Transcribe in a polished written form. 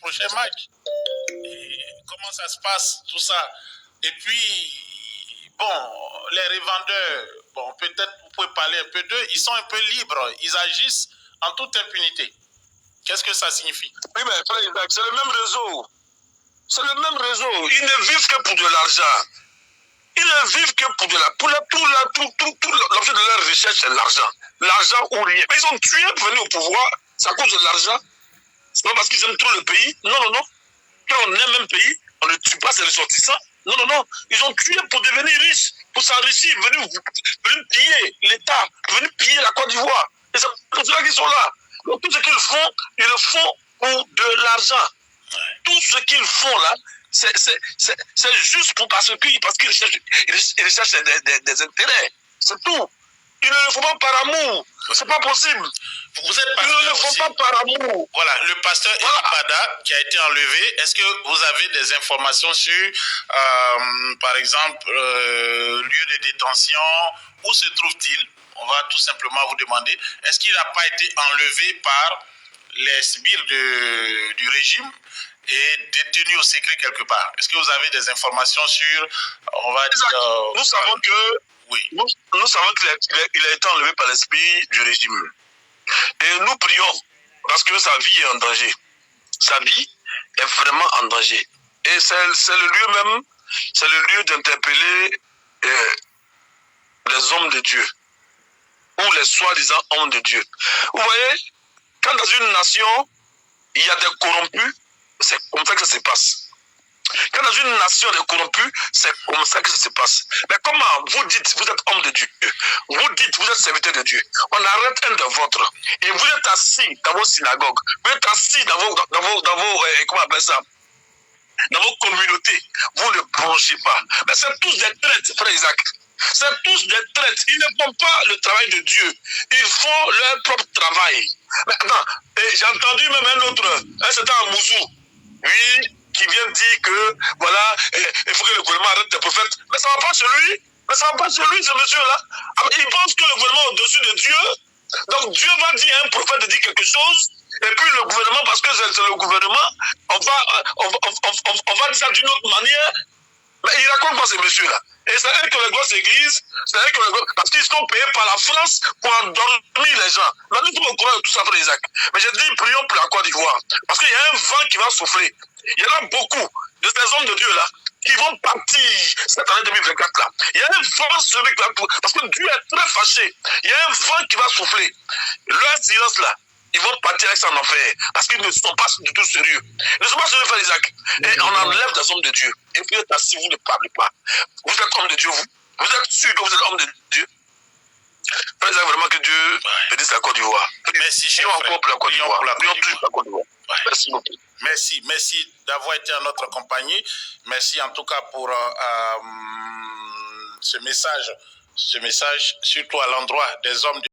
prochain match. Et comment ça se passe, tout ça. Et puis, bon, les revendeurs, bon, peut-être vous pouvez parler un peu d'eux, ils sont un peu libres, ils agissent en toute impunité. Qu'est-ce que ça signifie? Oui, mais frère Isaac, c'est le même réseau. C'est le même réseau. Ils ne vivent que pour de l'argent. Ils ne vivent que pour de l'objet de leur recherche, c'est l'argent. L'argent ou rien. Mais ils ont tué pour venir au pouvoir. C'est à cause de l'argent. C'est pas parce qu'ils aiment trop le pays. Non, non, non. Quand on aime un pays, on ne tue pas ses ressortissants. Non, non, non. Ils ont tué pour devenir riches, pour s'enrichir, venir piller l'État, venir piller la Côte d'Ivoire. Et c'est pour cela qu'ils sont là. Donc tout ce qu'ils font, ils le font pour de l'argent. Tout ce qu'ils font là, c'est juste parce qu'ils recherchent des intérêts. C'est tout. Ils ne le font pas par amour. C'est pas possible. Vous êtes ils ne le font pas par amour. Voilà, le pasteur Bada qui a été enlevé, est-ce que vous avez des informations sur, par exemple, lieu de détention? Où se trouve-t-il? On va tout simplement vous demander, est-ce qu'il n'a pas été enlevé par les sbires du régime et détenu au secret quelque part? Est-ce que vous avez des informations sur, on va dire... Nous savons que... Oui. Nous savons qu'il a été enlevé par l'esprit du régime. Et nous prions parce que sa vie est en danger. Sa vie est vraiment en danger. Et c'est le lieu même, c'est le lieu d'interpeller les hommes de Dieu. Ou les soi-disant hommes de Dieu. Vous voyez, quand dans une nation, il y a des corrompus, c'est comme ça que ça se passe. Quand dans une nation des corrompus, c'est comme ça que ça se passe. Mais comment vous dites, vous êtes homme de Dieu, vous dites, vous êtes serviteur de Dieu, on arrête un de vôtres, et vous êtes assis dans vos synagogues, vous êtes assis dans vos comment on appelle ça, dans vos communautés, vous ne branchez pas. Mais c'est tous des traites, frère Isaac. C'est tous des traites. Ils ne font pas le travail de Dieu. Ils font leur propre travail. Mais attends, j'ai entendu même un autre, c'était à Mouzou. Oui, qui vient dire que, voilà, il faut que le gouvernement arrête les prophètes. Mais ça ne va pas chez lui. Mais ça ne va pas chez lui, ce monsieur-là. Il pense que le gouvernement est au-dessus de Dieu. Donc Dieu va dire à un prophète de dire quelque chose. Et puis le gouvernement, parce que c'est le gouvernement, on va dire ça d'une autre manière. Mais il raconte pas ces messieurs-là. Et c'est eux que les grosses églises, parce qu'ils sont payés par la France pour endormir les gens. Mais nous sommes au courant de tout ça, frère Isaac. Mais j'ai dit, prions pour la Côte d'Ivoire. Parce qu'il y a un vent qui va souffler. Il y en a beaucoup de ces hommes de Dieu-là qui vont partir cette année 2024-là. Il y a un vent celui qui va... Parce que Dieu est très fâché. Il y a un vent qui va souffler. Leur silence-là, ils vont partir avec ça en enfer. Parce qu'ils ne sont pas du tout sérieux. Ils ne sont pas sérieux, frère Isaac. Et on enlève des hommes de Dieu. Et puis, si vous ne parlez pas, vous êtes homme de Dieu, vous. Vous êtes sûr que vous êtes homme de Dieu. Frère Isaac, vraiment que Dieu bénisse la Côte d'Ivoire. Merci, cher frère. Encore pour la Côte d'Ivoire. Prions plus pour la Côte d'Ivoire. Merci beaucoup. Merci d'avoir été en notre compagnie. Merci en tout cas pour ce message, surtout à l'endroit des hommes de